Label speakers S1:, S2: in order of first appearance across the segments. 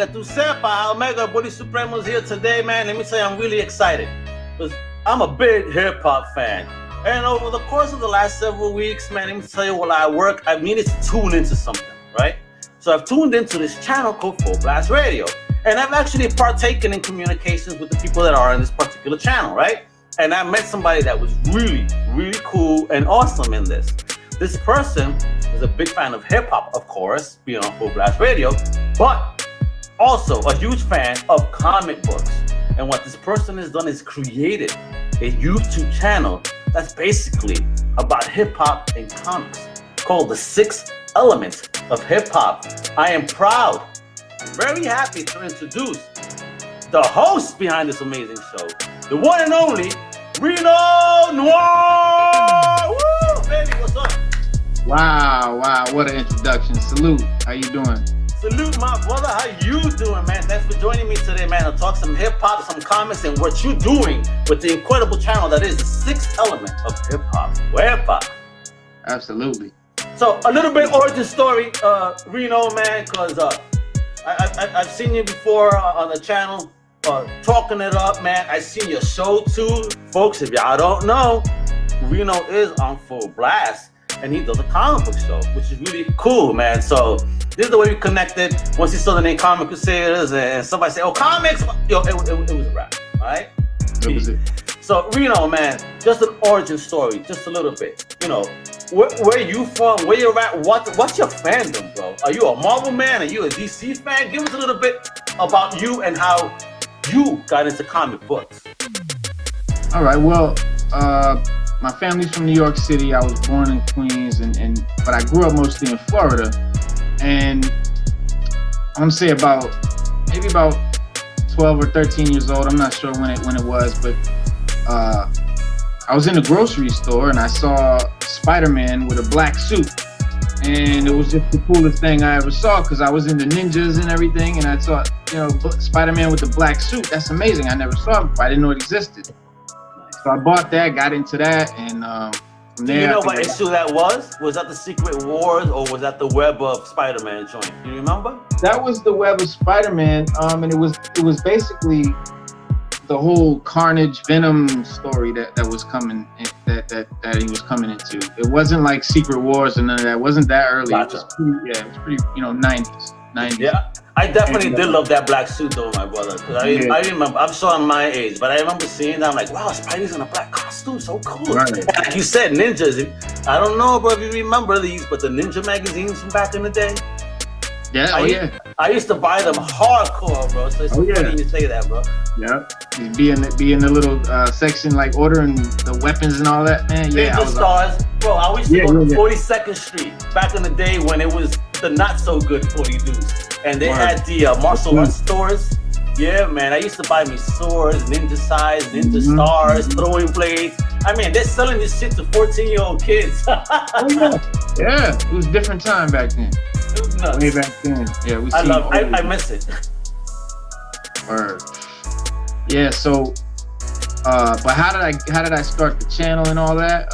S1: que tú sepas, Omega Bully Supremo's here today, man. Let me tell you, I'm really excited because I'm a big hip hop fan. And over the course of the last several weeks, man, let me tell you, while I work, I needed to tune into something, right? So I've tuned into this channel called Full Blast Radio. And I've actually partaken in communications with the people that are on this particular channel, right? And I met somebody that was really, really cool and awesome in this. This person is a big fan of hip hop, of course, being on Full Blast Radio, but also a huge fan of comic books. And what this person has done is created a YouTube channel that's basically about hip hop and comics called The 6 Elements of Hip Hop. I am proud, very happy to introduce the host behind this amazing show, the one and only Reno Noir. Woo, baby, what's up?
S2: Wow, what an introduction. Salute. How you doing?
S1: Salute, my brother. How you doing, man? Thanks for joining me today, man, to talk some hip-hop, some comics, and what you're doing with the incredible channel that is The 6 Element of Hip-Hop. Hip-hop.
S2: Absolutely.
S1: So, a little bit origin story, Reno, man, because I've seen you before on the channel, talking it up, man. I've seen your show, too. Folks, if y'all don't know, Reno is on Full Blast, and he does a comic book show, which is really cool, man. So, this is the way we connected. Once you saw the name Comic Crusaders and somebody said, oh, comics, yo, it was a wrap, all right?
S2: That was it.
S1: So, Reno, man, just an origin story, just a little bit. You know, where you from, where you're at, what's your fandom, bro? Are you a Marvel man? Are you a DC fan? Give us a little bit about you and how you got into comic books.
S2: All right, well, my family's from New York City. I was born in Queens, but I grew up mostly in Florida. And I want to say maybe about 12 or 13 years old. I'm not sure when it was, but I was in a grocery store and I saw Spider-Man with a black suit. And it was just the coolest thing I ever saw because I was into ninjas and everything. And I thought, Spider-Man with the black suit, that's amazing. I never saw it before. I didn't know it existed. So I bought that, got into that, and from there.
S1: Do you know what issue that was? Was that the Secret Wars or was that the Web of Spider-Man joint? Do you remember?
S2: That was the Web of Spider-Man, and it was basically the whole Carnage Venom story that was coming that he was coming into. It wasn't like Secret Wars and none of that. It wasn't that early.
S1: Gotcha.
S2: It was pretty 90s.
S1: Yeah, I definitely did love that black suit though, my brother. Because I remember, I'm sure I'm my age, but I remember seeing that. I'm like, wow, Spidey's in a black costume, so cool.
S2: Right.
S1: Like you said, ninjas. I don't know, bro, if you remember these, but the ninja magazines from back in the day.
S2: Yeah,
S1: I used to buy them hardcore, bro. So it's funny you say that, bro.
S2: Yeah, be in the little section like ordering the weapons and all that, man. Yeah,
S1: Ninja Stars, bro. I used to go to 42nd Street back in the day when it was the not so good 40 dudes, and they had the martial arts stores. Yeah, man. I used to buy me swords, ninja size, ninja stars, throwing blades. I mean, they're selling this shit to 14-year-old kids.
S2: Yeah, it was a different time back then.
S1: It was nuts.
S2: Way back then. Yeah,
S1: I miss it.
S2: Word. Yeah, so but how did I start the channel and all that?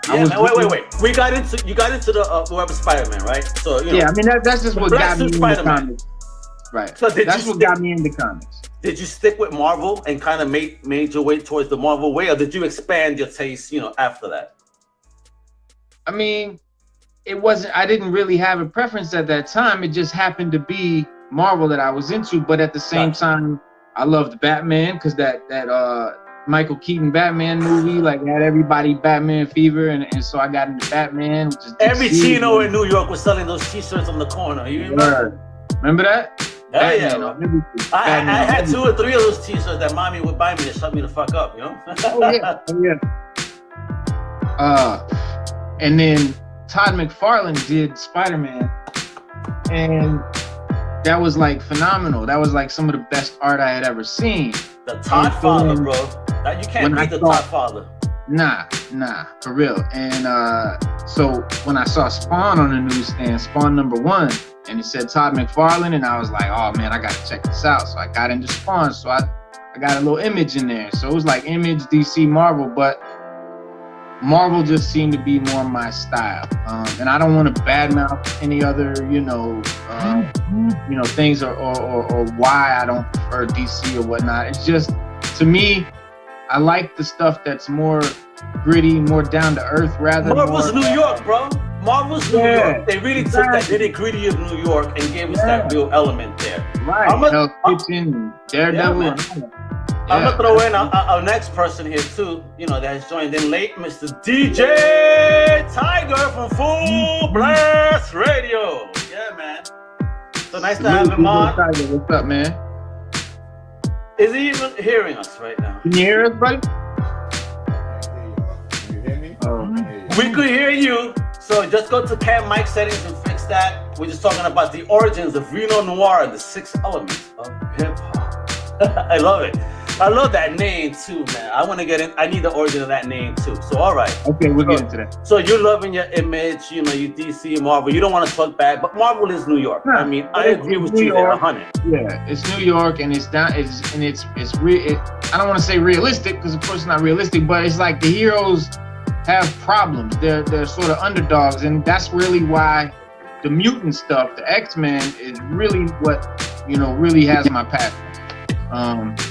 S1: Wait. You got into the Web of Spider-Man, right? So
S2: I mean that's just what got me into comics. Right. So that's what got me into comics.
S1: Did you stick with Marvel and kind of made your way towards the Marvel way, or did you expand your taste, after that?
S2: I mean, it wasn't. I didn't really have a preference at that time. It just happened to be Marvel that I was into. But at the same time, I loved Batman because that Michael Keaton Batman movie had everybody Batman fever, and so I got into Batman. Which is
S1: every Chino in New York was selling those T-shirts on the corner. You remember?
S2: Remember that?
S1: Yeah. I had 2 or 3 of those T-shirts that mommy would buy me to shut me the fuck up.
S2: Oh yeah. And then Todd McFarlane did Spider-Man, and that was phenomenal. That was some of the best art I had ever seen.
S1: The Todd Father, bro. You can't beat the Todd Father.
S2: Nah, for real. And so when I saw Spawn on the newsstand, Spawn #1, and it said Todd McFarlane, and I was like, oh man, I gotta check this out. So I got into Spawn, so I got a little Image in there. So it was Image, DC, Marvel, but Marvel just seemed to be more my style, and I don't want to badmouth any other, things or why I don't prefer DC or whatnot. It's just, to me, I like the stuff that's more gritty, more down to earth, rather.
S1: Marvel's New York, bro. Marvel's New York. They really took that nitty gritty of New York and gave us that real element there.
S2: Right. Hell's Kitchen, Daredevil.
S1: I'm gonna throw in our next person here too, that has joined in late, Mr. Djay Tiger from Full Blast Radio. Yeah, man. So nice to have him on.
S2: What's up, man?
S1: Is he even hearing us right now?
S2: Can you hear us, buddy?
S3: Can you hear me?
S1: We could hear you. So just go to cam mic settings and fix that. We're just talking about the origins of Reno Noir, the 6 elements of hip hop. I love it. I love that name too, man. I want to get in. I need the origin of that name too. So, all right.
S2: Okay, we'll get into that.
S1: So you're loving your image, you DC, Marvel. You don't want to talk bad, but Marvel is New York. I mean, I agree with you there 100.
S2: Yeah, it's New York, and it's down. It's real. I don't want to say realistic because of course it's not realistic, but it's like the heroes have problems. They're sort of underdogs, and that's really why the mutant stuff, the X-Men, is really what really has my passion.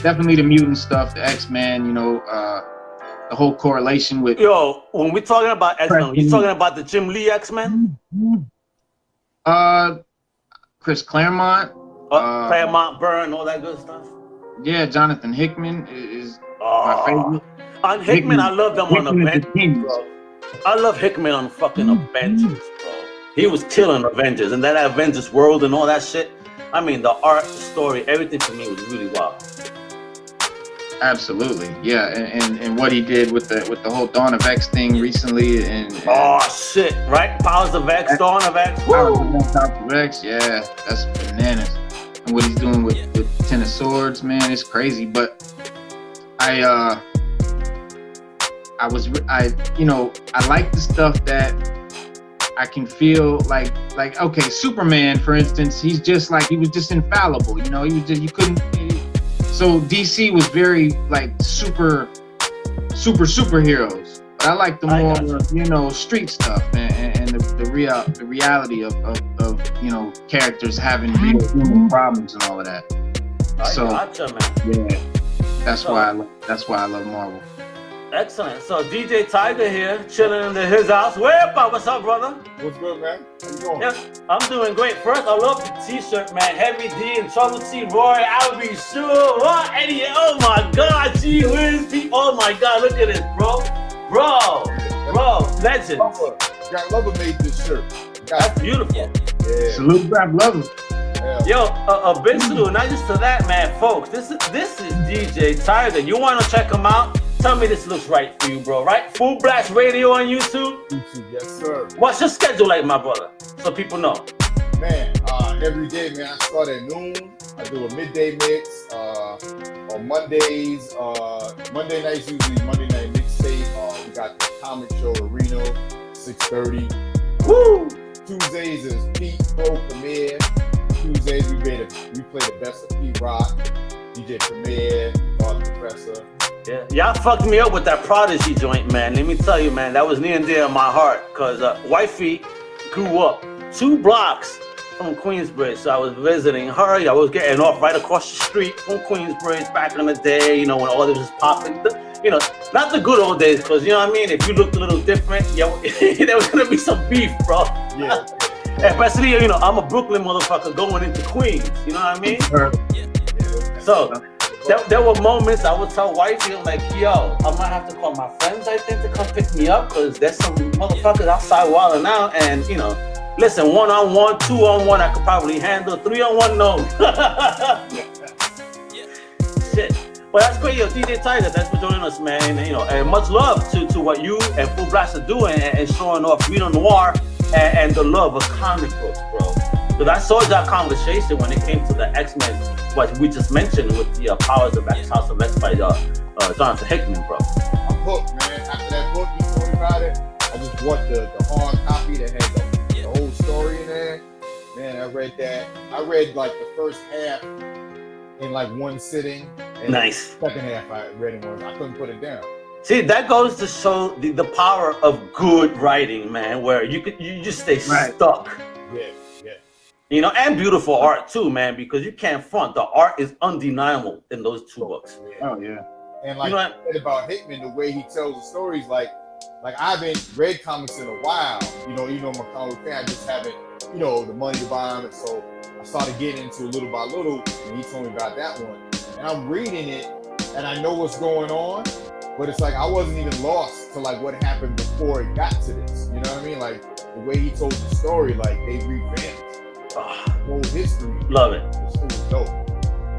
S2: Definitely the mutant stuff, the X-Men, the whole correlation with.
S1: Yo, when we're talking about X-Men, you talking about the Jim Lee X-Men?
S2: Chris Claremont.
S1: Claremont, Byrne, all that good stuff.
S2: Yeah, Jonathan Hickman is my favorite.
S1: On Hickman, I love them on Avengers, bro. I love Hickman on fucking Avengers, bro. He was killing Avengers, and that Avengers world and all that shit. I mean, the art, the story, everything for me was really wild.
S2: Absolutely, yeah, and what he did with the whole Dawn of X thing recently, and
S1: oh shit, right? Powers of X, Dawn of X,
S2: Powers of X, yeah, that's bananas. And what he's doing with Ten of Swords, man, it's crazy. But I like the stuff that I can feel like okay, Superman, for instance, he was just infallible, you couldn't. So DC was very like superheroes, but I like the more street stuff and the reality of characters having real human problems and all of that.
S1: Gotcha, man.
S2: Yeah, that's why I love Marvel.
S1: Excellent. So DJ Tiger here, chilling in his house. What's up, brother?
S3: What's good, man? How you doing?
S1: Yeah, I'm doing great. First, I love the T-shirt, man. Heavy D and Trouble T, Roy, I'll be sure. What? Eddie? Oh my God, gee whiz, Pete. Oh my God, look at this, bro, legend.
S3: Jack Lover made this shirt.
S1: That's beautiful.
S3: Yeah.
S2: Salute, Jack Lover.
S3: Yeah.
S1: Yo, a big salute. Not just to that, man, folks. This is DJ Tiger. You want to check him out? Tell me this looks right for you, bro, right? Full Blast Radio on YouTube?
S3: YouTube, yes, sir.
S1: What's your schedule like, my brother? So people know.
S3: Man, every day, man, I start at noon. I do a midday mix. On Mondays, Monday nights usually Monday night mixtape. We got the comic show at Reno, 6:30.
S1: Woo!
S3: Tuesdays is Pete Pro Premiere. Tuesdays we play the best of Pete Rock, DJ Premier, Bob Professor.
S1: Yeah, y'all fucked me up with that Prodigy joint, man. Let me tell you, man, that was near and dear to my heart, cause wifey grew up 2 blocks from Queensbridge, so I was visiting her. I was getting off right across the street from Queensbridge back in the day, when all this was popping. Not the good old days, cause you know what I mean. If you looked a little different, there was gonna be some beef, bro.
S3: Yeah.
S1: Especially, I'm a Brooklyn motherfucker going into Queens. You know what I mean? So. There were moments I would tell wifey, I'm like, yo, I might have to call my friends, I think, to come pick me up, because there's some motherfuckers outside wilding out, and, listen, 1-on-1, 2-on-1, I could probably handle, 3-on-1, no. Shit. Well, that's great, yo, DJ Tiger, thanks for joining us, man, and much love to what you and Full Blast are doing and showing off Reno Noir and the love of comic books, bro. Because I saw that conversation when it came to the X-Men, what we just mentioned with the Powers of X, House of X by Jonathan Hickman, bro.
S3: I'm hooked, man. After that book, you told me about it, I just bought the hard copy that had the whole story in there. Man, I read that. I read like the first half in like one sitting. And
S1: nice.
S3: The second half I read in one. I couldn't put it down.
S1: See, that goes to show the power of good writing, man, where you just stay stuck.
S3: Yeah.
S1: You know, and beautiful art too, man, because you can't front. The art is undeniable in those two books.
S2: Oh yeah.
S3: And like you said about Hickman, the way he tells the stories, like I haven't read comics in a while. You know, I'm a comic fan, I just haven't, the money to buy them. And so I started getting into little by little, and he told me about that one. And I'm reading it, and I know what's going on, but it's like I wasn't even lost to like what happened before it got to this. You know what I mean? Like the way he told the story, like they revamped whole history.
S1: Love it.
S3: It was dope.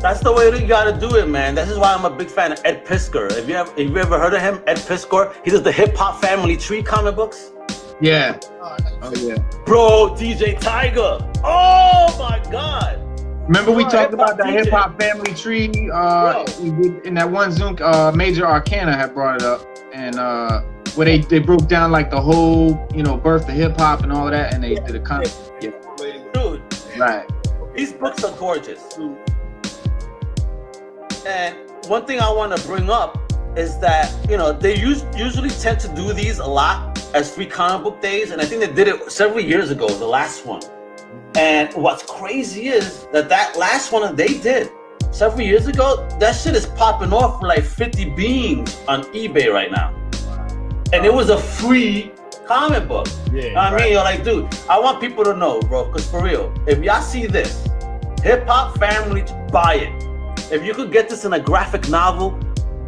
S1: That's the way you gotta do it, man. This is why I'm a big fan of Ed Piskor. Have you ever heard of him? Ed Piskor. He does the Hip Hop Family Tree comic books.
S2: Yeah. Oh yeah.
S1: Bro, DJ Tiger. Oh my God.
S2: Remember we talked about that Hip Hop Family Tree? We did in that one Zoom. Major Arcana had brought it up, and where they broke down like the whole birth of hip hop and all of that, and they did a comic. Yeah.
S1: Dude.
S2: Right.
S1: These books are gorgeous. And one thing I want to bring up is that, they usually tend to do these a lot as free comic book days. And I think they did it several years ago, the last one. And what's crazy is that last one that they did several years ago, that shit is popping off for like 50 beans on eBay right now. And it was a free comic book. Yeah, I mean, you're like, dude, I want people to know, bro, because for real, if y'all see this, Hip Hop Family, buy it. If you could get this in a graphic novel,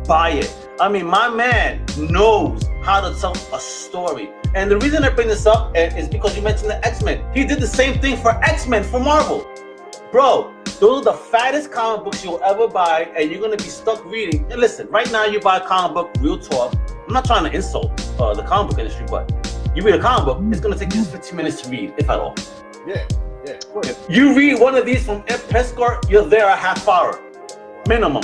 S1: buy it. I mean, my man knows how to tell a story. And the reason I bring this up is because you mentioned the X-Men. He did the same thing for X-Men for Marvel. Bro, those are the fattest comic books you'll ever buy, and you're gonna be stuck reading. And listen, right now you buy a comic book, real talk. I'm not trying to insult the comic book industry, but you read a comic book, it's gonna take you 15 minutes to read, if at all.
S3: Yeah.
S1: If you read one of these from Ed Piskor, you're there a half hour. Minimum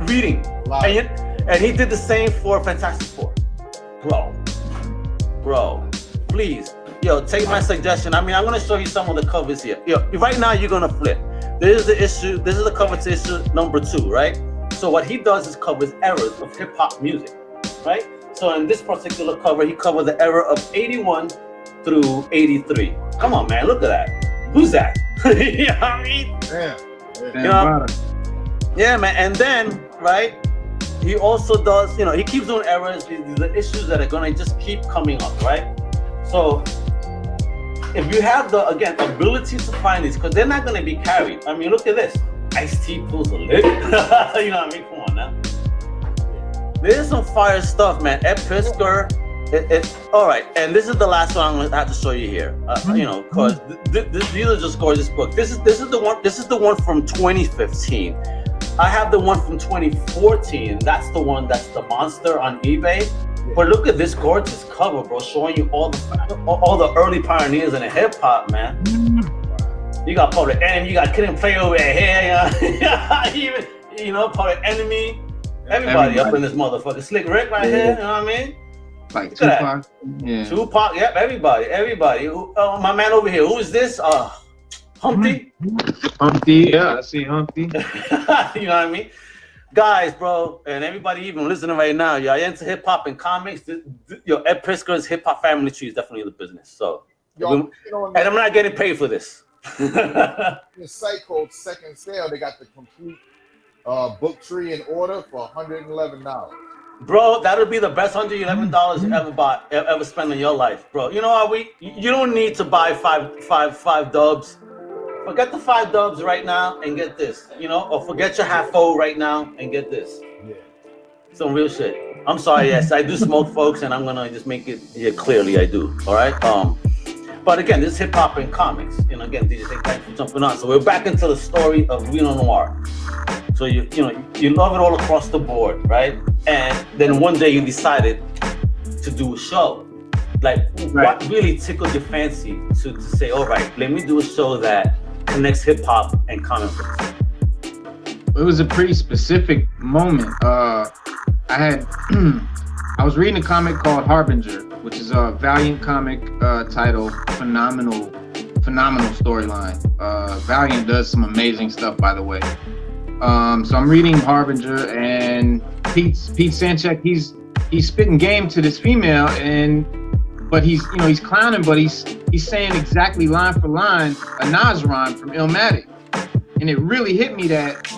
S1: reading. And he did the same for Fantastic Four. Bro, please, take my suggestion. I mean, I'm gonna show you some of the covers here. Right now you're gonna flip. This is the issue. This is the cover to issue number 2, right? So what he does is covers eras of hip hop music, right? So in this particular cover, he covered the era of 81 through 83. Come on, man, look at that. Who's that? You know what I mean? Yeah, man. And then, right, he also does, he keeps doing eras. These are issues that are gonna just keep coming up, right? So if you have the, again, ability to find these, because they're not gonna be carried. I mean, look at this. Ice-T pulls a lick. You know what I mean? Come on now. There's some fire stuff, man. Ed Piskor. All right, and this is the last one I'm gonna have to show you here. Because these are just gorgeous books. This is the one. This is the one from 2015. I have the one from 2014. That's the one that's the monster on eBay. But look at this gorgeous cover, bro, showing you all the early pioneers in the hip hop, man. You got Public Enemy, you got Kid and Play over here, even Public Enemy. Everybody up in this motherfucker. Slick Rick right here, you know what I mean?
S2: Like Tupac. Yeah.
S1: Tupac, yep, everybody. My man over here, who is this? Humpty?
S2: Humpty, yeah, I see Humpty.
S1: You know what I mean? Guys, bro, and everybody even listening right now, y'all into hip hop and comics. Ed Piskor's Hip Hop Family Tree is definitely the business. So, and I'm not getting paid for this.
S3: The site called Second Sale, they got the complete book tree in order for $111.
S1: Bro, that'll be the best $111 you ever spent in your life, bro. You know how you don't need to buy five dubs. Forget the 5 dubs right now and get this, or forget your half-o right now and get this.
S3: Yeah.
S1: Some real shit. I'm sorry, yes, I do smoke, folks, and I'm gonna just make it here clearly. I do. All right. But again, this is hip hop and comics. Again, DJ, thanks for jumping on. So we're back into the story of Reno Noir. So you love it all across the board, right? And then one day you decided to do a show. Like, what really tickled your fancy to say, all right, let me do a show that connects hip hop and comic books?
S2: It was a pretty specific moment. I was reading a comic called Harbinger, which is a Valiant comic title, phenomenal storyline. Valiant does some amazing stuff, by the way. So I'm reading Harbinger, and Pete Sanchek, he's spitting game to this female, but he's clowning, but he's saying exactly line for line a Nas rhyme from Illmatic. And it really hit me that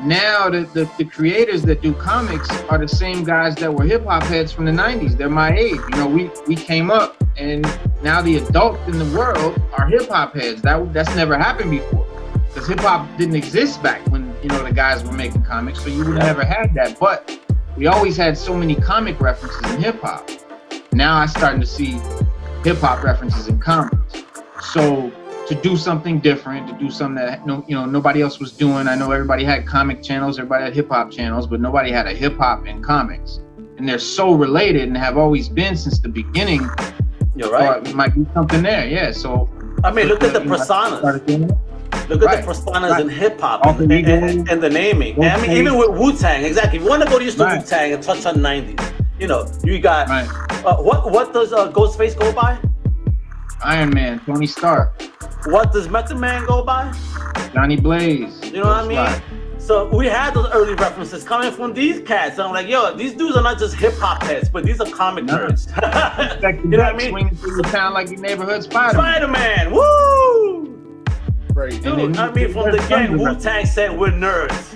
S2: now the creators that do comics are the same guys that were hip hop heads from the 90s. They're my age. We came up, and now the adults in the world are hip hop heads. That's never happened before, because hip hop didn't exist back when the guys were making comics, so you would never had that. But we always had so many comic references in hip hop. Now I'm starting to see hip hop references in comics. So to do something different, to do something that nobody else was doing. I know everybody had comic channels, everybody had hip hop channels, but nobody had a hip hop in comics. And they're so related and have always been since the beginning.
S1: You're right.
S2: So it might be something there, yeah. So
S1: I mean, look at the personas. Look at the personas in hip hop and the naming. And I mean, even with Wu-Tang, exactly. If you want to go to Wu-Tang and touch on 90s, you got what does Ghostface go by?
S2: Iron Man, Tony Stark.
S1: What does Method Man go by?
S2: Johnny Blaze.
S1: You know what I mean? Right. So we had those early references coming from these cats. And I'm like, yo, these dudes are not just hip hop heads, but these are comic nerds. You know what I mean?
S2: Swinging through the town like your neighborhood Spider-Man.
S1: Spider-Man, woo!
S3: Great.
S1: Dude, I mean, from the gang, Wu-Tang said we're nerds.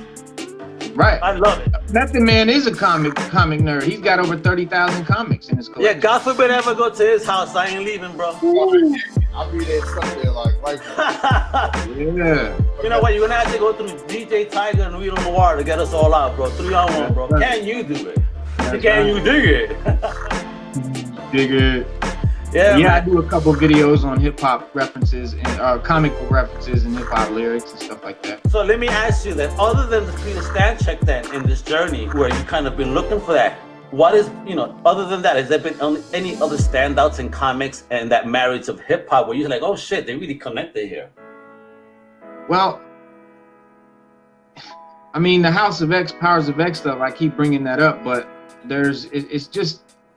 S2: Right.
S1: I love it.
S2: Method Man is a comic nerd. He's got over 30,000 comics in his collection.
S1: Yeah, God forbid I ever go to his house. I ain't leaving, bro.
S3: I'll be there Sunday, like
S2: yeah.
S1: You know what? You're gonna have to go through Djay, Tiger, and Reno Noir to get us all out, bro. 3-on-1, bro. Right. Can you do it? Can you dig it?
S2: Dig it. Yeah, I do a couple videos on hip hop references and comic book references and hip hop lyrics and stuff like that.
S1: So let me ask you that, other than the Peter Stanchek then in this journey where you kind of been looking for that, what is, other than that, has there been any other standouts in comics and that marriage of hip hop where you're like, oh shit, they really connected here?
S2: Well, I mean, the House of X, Powers of X stuff, I keep bringing that up, but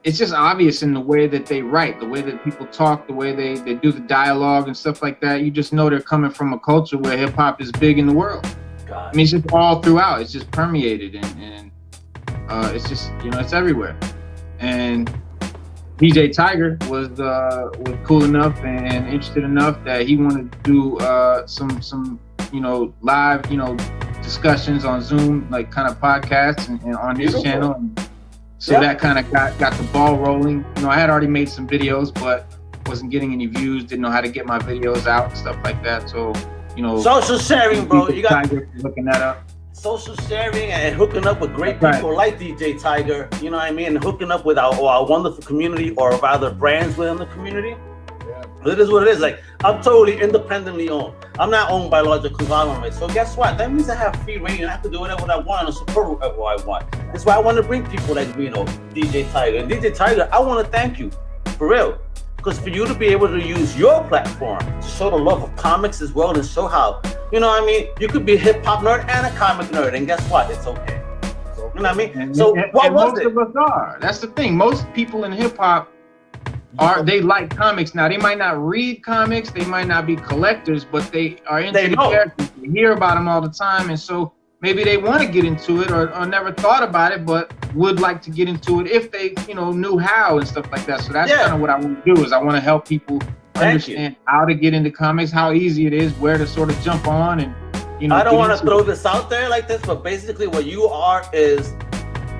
S2: it's just obvious in the way that they write, the way that people talk, the way they do the dialogue and stuff like that. You just know they're coming from a culture where hip hop is big in the world. God. I mean, it's just all throughout. It's just permeated and it's just, it's everywhere. And Djay Tiger was cool enough and interested enough that he wanted to do some live discussions on Zoom, like kind of podcasts and on his channel. And so that kind of got the ball rolling. I had already made some videos, but wasn't getting any views, didn't know how to get my videos out and stuff like that. So,
S1: social sharing, bro. You got
S2: looking that up.
S1: Social sharing and hooking up with great people like Djay Tiger, you know what I mean? And hooking up with our wonderful community, or rather brands within the community. It is what it is. Like, I'm totally independently owned. I'm not owned by larger conglomerates. So guess what? That means I have free reign and I have to do whatever I want and support whatever I want. That's why I want to bring people like Djay Tiger. And Djay Tiger, I want to thank you, for real. Because for you to be able to use your platform to show the love of comics as well and show how, you could be a hip hop nerd and a comic nerd. And guess what? It's okay. You know what I mean? So what was it?
S2: Most of us are. That's the thing. Most people in hip hop they like comics. Now, they might not read comics, they might not be collectors, but they are into the characters. They hear about them all the time, and so maybe they want to get into it or never thought about it, but would like to get into it if they, knew how and stuff like that. So that's kind of what I want to do, is I want to help people understand how to get into comics, how easy it is, where to sort of jump on, and
S1: I don't want to throw this out there like this, but basically what you are is,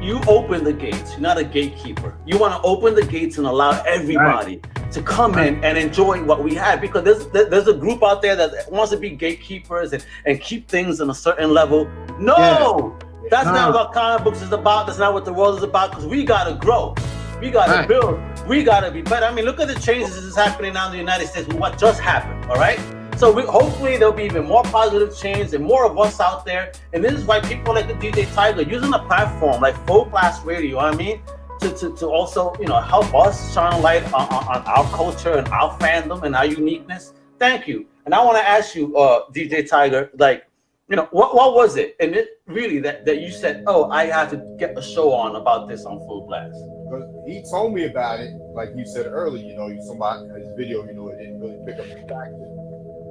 S1: you open the gates. You're not a gatekeeper. You want to open the gates and allow everybody to come in and enjoy what we have, because there's a group out there that wants to be gatekeepers and keep things on a certain level. No, that's not what comic books is about. That's not what the world is about, because we got to grow. We got to build. We got to be better. I mean, look at the changes that is happening now in the United States with what just happened, all right? So hopefully there'll be even more positive change and more of us out there. And this is why people like the Djay Tiger using a platform like FULLBLAST Radio, to also, help us shine a light on our culture and our fandom and our uniqueness. Thank you. And I want to ask you, Djay Tiger, like, what was it? And it really that you said, oh, I have to get a show on about this on Full Blast.
S3: Because he told me about it, like you said earlier, somebody his video, it didn't really pick up the traction.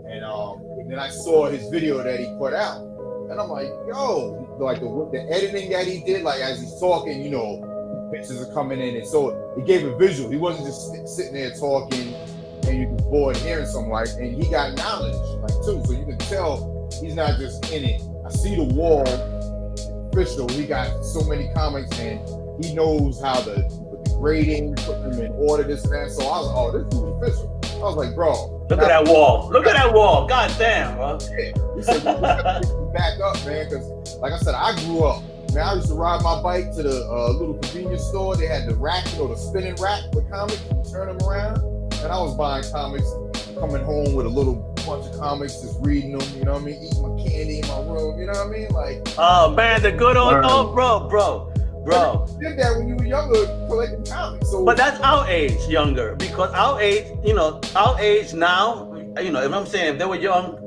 S3: And then I saw his video that he put out. And I'm like, yo, like the editing that he did, like as he's talking, you know, pictures are coming in, and so it gave a visual. He wasn't just sitting there talking and you was bored hearing something, like, and he got knowledge, like, too. So you can tell he's not just in it. I see the wall official. He got so many comics, and he knows how the grading, putting them in order, this and that. So I was like, oh, this dude official. I was like, bro,
S1: look at that wall. Look at that wall. God damn, bro.
S3: Yeah. He said, back up, man, because like I said, I grew up. Man, I used to ride my bike to the little convenience store. They had the rack, you know, the spinning rack with comics. You turn them around, and I was buying comics, coming home with a little bunch of comics, just reading them. You know what I mean? Eating my candy in my room. You know what I mean? Like,
S1: oh man, the good old bro.
S3: You did that when you were younger, collecting comics. So,
S1: but that's our age, younger, because our age, you know, our age now, you know, if I'm saying if they were young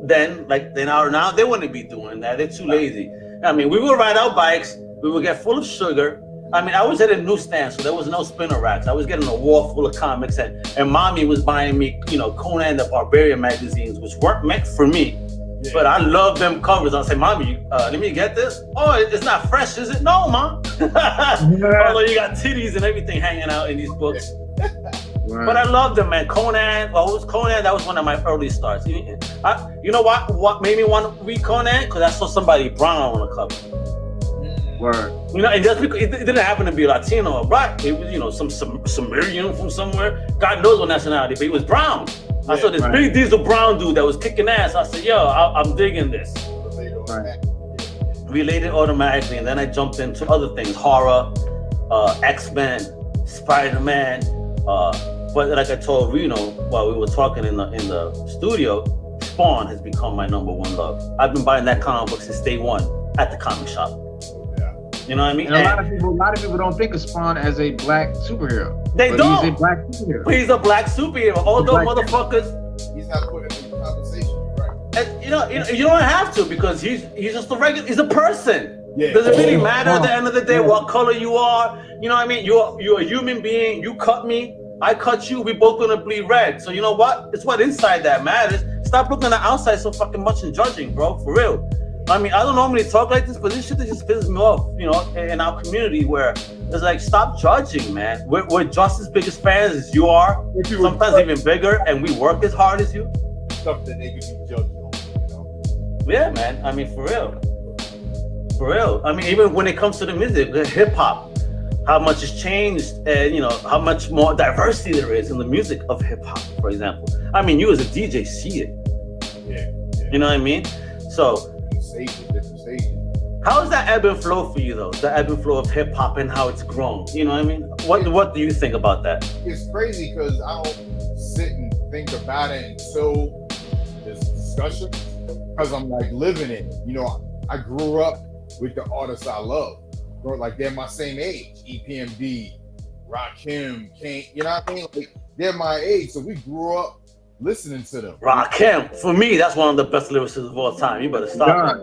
S1: then, like they are now, they wouldn't be doing that. They're too lazy. I mean, we would ride our bikes, we would get full of sugar. I mean, I was at a newsstand, so there was no spinner racks. I was getting a wall full of comics, and mommy was buying me, you know, Conan the Barbarian magazines, which weren't meant for me. Yeah. But I love them covers. I'll say, mommy, let me get this. Oh, it's not fresh, is it? No, mom. Although you got titties and everything hanging out in these books. Right. But I love them, man. Conan, well, it was Conan, that was one of my early starts. You know what made me want to read Conan? Because I saw somebody brown on the cover.
S2: Word.
S1: You know, and just because it didn't happen to be Latino or black, it was, you know, some Sumerian from somewhere. God knows what nationality, but he was brown. Yeah, I saw this big diesel brown dude that was kicking ass. I said, yo, I'm digging this.
S2: Right.
S1: Related automatically, and then I jumped into other things, horror, X-Men, Spider-Man. But like I told Reno while we were talking in the studio, Spawn has become my number one love. I've been buying that comic book since day one at the comic shop. You know what I mean?
S2: And a lot of people don't think of Spawn as a black superhero.
S1: They don't.
S2: He's a black superhero.
S1: He's a black superhero. Although motherfuckers,
S3: he's not put in the conversation, right?
S1: And, you don't have to, because he's just a regular. He's a person.
S3: Yeah.
S1: Does it really matter at the end of the day what color you are? You know what I mean? You're a human being. You cut me, I cut you. We both gonna bleed red. So you know what? It's what inside that matters. Stop looking at the outside so fucking much and judging, bro. For real. I mean, I don't normally talk like this, but this shit just pisses me off, you know, in our community, where it's like, stop judging, man. We're just as big as fans as you are, sometimes even bigger, and we work as hard as you.
S3: Stuff that they can be judged on, you know?
S1: Yeah, man. I mean, for real. For real. I mean, even when it comes to the music, the hip hop, how much has changed, and you know, how much more diversity there is in the music of hip hop, for example. I mean, you as a DJ see it.
S3: Yeah.
S1: You know what I mean? So,
S3: different stages.
S1: How is that ebb and flow for you, though? The ebb and flow of hip hop and how it's grown. You know what I mean? What do you think about that?
S3: It's crazy because I don't sit and think about it until this discussion, because I'm like living it. You know, I grew up with the artists I love. Like, they're my same age. EPMD, Rakim, Kane. You know what I mean? Like, they're my age, so we grew up listening to them.
S1: Rakim, for me, that's one of the best lyricists of all time. You better stop it.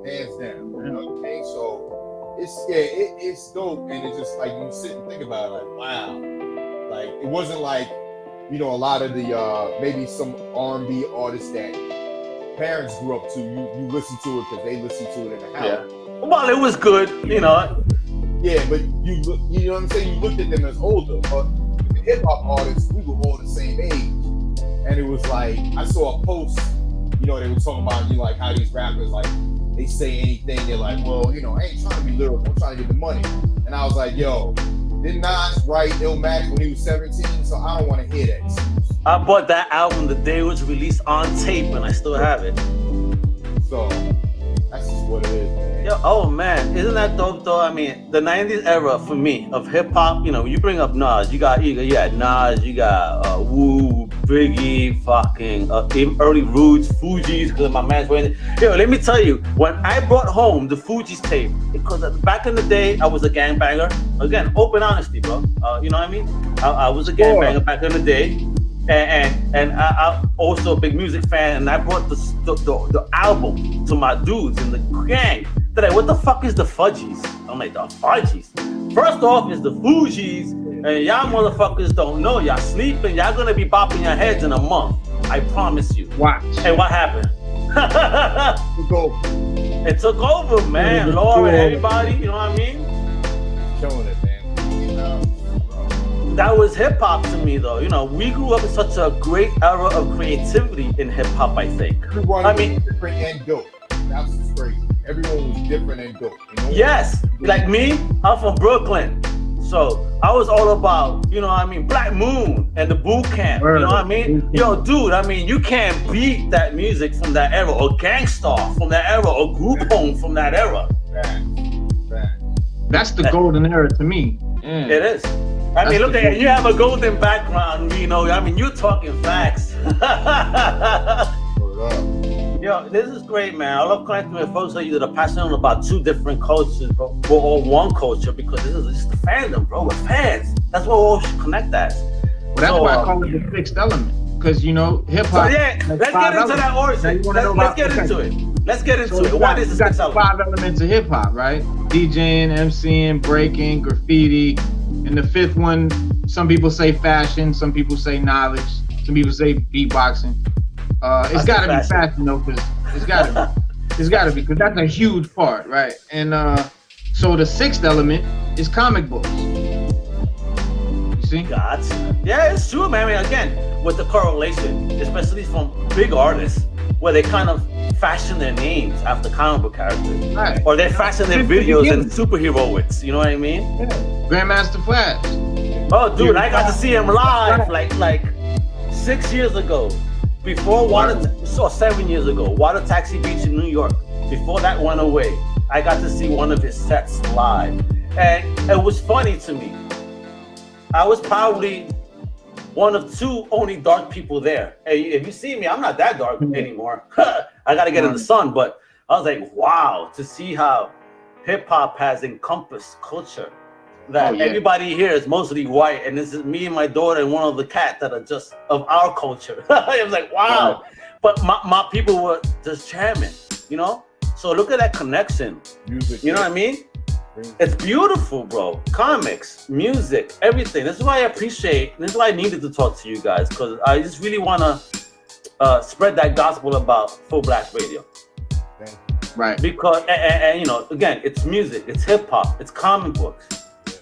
S3: Hands down. You know what I mean? So it's dope, and it's just like you sit and think about it, like, wow. Like, it wasn't like, you know, a lot of the maybe some R&B artists that parents grew up to. You listen to it because they listen to it in the house.
S1: Yeah. Well, it was good, you know.
S3: Yeah, but you know what I'm saying? You looked at them as older, but the hip hop artists, we were all the same age. And it was like, I saw a post, you know, they were talking about, you know, like how these rappers, like, they say anything. They're like, well, you know, I ain't trying to be lyrical, I'm trying to get the money. And I was like, yo, did Nas write Illmatic when he was 17? So I don't want to hear that excuse.
S1: I bought that album the day it was released on tape, and I still have it.
S3: So that's just what it is, man.
S1: Yo, oh man, isn't that dope though? I mean, the 90s era for me of hip hop, you know, you bring up Nas, you got Nas, you got Wu, Biggie, fucking early Roots, Fugees, because my man's wearing it. Yo, let me tell you, when I brought home the Fugees tape, because back in the day, I was a gangbanger. Again, open honesty, bro. You know what I mean? I was a gangbanger back in the day. And I also a big music fan, and I brought the album to my dudes in the gang. They're like, what the fuck is the Fudgies? I'm like, the Fudgies? First off, it's the Fugees, and y'all motherfuckers don't know. Y'all sleeping, y'all gonna be bopping your heads in a month. I promise you.
S2: Watch.
S1: And what happened?
S3: took over.
S1: It took over, man. Laura, everybody, you know what I mean?
S3: Killing it, man.
S1: That was hip hop to me, though. You know, we grew up in such a great era of creativity in hip hop, I think.
S3: Everyone was different and dope. That's what's crazy. Everyone was different and dope. You know?
S1: Yes, like me, I'm from Brooklyn. So I was all about, you know what I mean, Black Moon and the boot camp. You know what I mean? Yo, dude, I mean, you can't beat that music from that era, or Gangstar from that era, or Group Home from that era.
S2: That's the golden era to me. Yeah.
S1: It is. I mean, look at you. You have a golden background, you know. I mean, you're talking facts. Yo, this is great, man. I love connecting with folks like you that are passionate about two different cultures, but we're all one culture, because this is just the fandom, bro. We're fans. That's what we all should connect as.
S2: Well, that's why I call it the sixth element, because, you know, hip hop.
S1: So yeah, let's get into that origin. Let's get into it. Let's get into it. What is the sixth element?
S2: 5 elements of hip hop, right? DJing, MCing, breaking, graffiti. And the fifth one, some people say fashion, some people say knowledge, some people say beatboxing. It's got to be fashion though, because it's got to be. It's got to be, because that's a huge part, right? And so the sixth element is comic books. You see?
S1: Gotcha. Yeah, it's true, man. I mean, again, with the correlation, especially from big artists, where they kind of fashion their names after comic book characters,
S2: right?
S1: Or they fashion their videos in superheroics. You know what I mean?
S2: Yeah. Grandmaster Flash.
S1: Oh, dude, I got to see him live like 6 years ago. Before 7 years ago, Water Taxi Beach in New York. Before that went away, I got to see one of his sets live, and it was funny to me. I was probably one of two only dark people there. Hey, if you see me, I'm not that dark anymore. I got to get in the sun, but I was like, wow, to see how hip hop has encompassed culture. That everybody here is mostly white, and this is me and my daughter and one of the cat that are just of our culture. It was like, wow. But my people were just jamming, you know? So look at that connection. Music, you know what I mean? It's beautiful, bro. Comics, music, everything. This is why I appreciate, this is why I needed to talk to you guys, because I just really want to spread that gospel about Full Blast Radio.
S2: Right.
S1: Because, and you know, again, it's music, it's hip hop, it's comic books.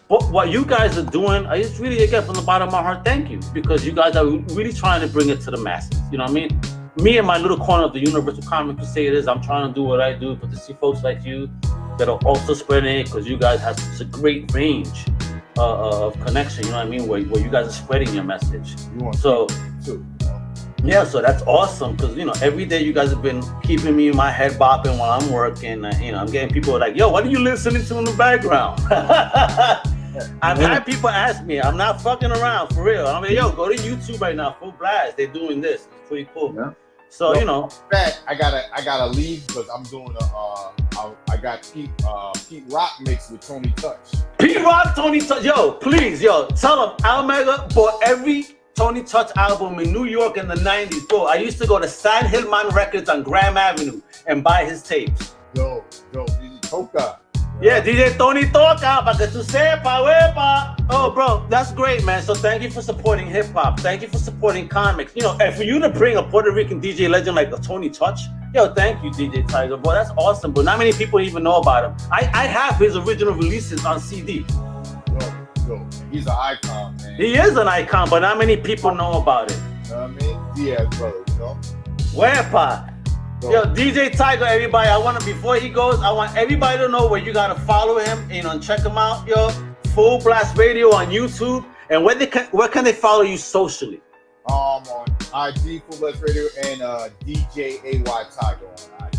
S1: But what you guys are doing, I just really, again, from the bottom of my heart, thank you. Because you guys are really trying to bring it to the masses. You know what I mean? Me and my little corner of the Universal Comic Crusaders, I'm trying to do what I do, but to see folks like you that are also spreading it, because you guys have such a great range of connection, you know what I mean? Where you guys are spreading your message. So, yeah, so that's awesome, because, you know, every day you guys have been keeping me in my head bopping while I'm working. You know, I'm getting people like, yo, what are you listening to in the background? I've had people ask me, I'm not fucking around, for real. I'm like, yo, go to YouTube right now, Full Blast. They're doing this. It's pretty cool. Yeah. So, you know.
S3: I gotta leave because I'm doing I got Pete Rock mix with Tony Touch.
S1: Pete Rock, Tony Touch. Yo, please, yo, tell them Almega bought every Tony Touch album in New York in the 90s. Bro, I used to go to San Hillman Records on Graham Avenue and buy his tapes.
S3: Yo, DJ Toca.
S1: Yeah, DJ Tony Toca, para que tú sepa, wepa. Oh, bro, that's great, man. So thank you for supporting hip hop. Thank you for supporting comics. You know, and for you to bring a Puerto Rican DJ legend like the Tony Touch, yo, thank you, DJ Tiger, bro. That's awesome, but not many people even know about him. I have his original releases on CD.
S3: Yo, he's an icon, man.
S1: He is an icon, but not many people know about it.
S3: You know what I mean? Diaz, brother, you know?
S1: Wepa. Yo, DJ Tiger, everybody, before he goes, I want everybody to know where you gotta follow him, you know, and check him out, yo. Full Blast Radio on YouTube, and where can they follow you socially?
S3: On IG, Full Blast Radio, and DJ AY Tiger on IG.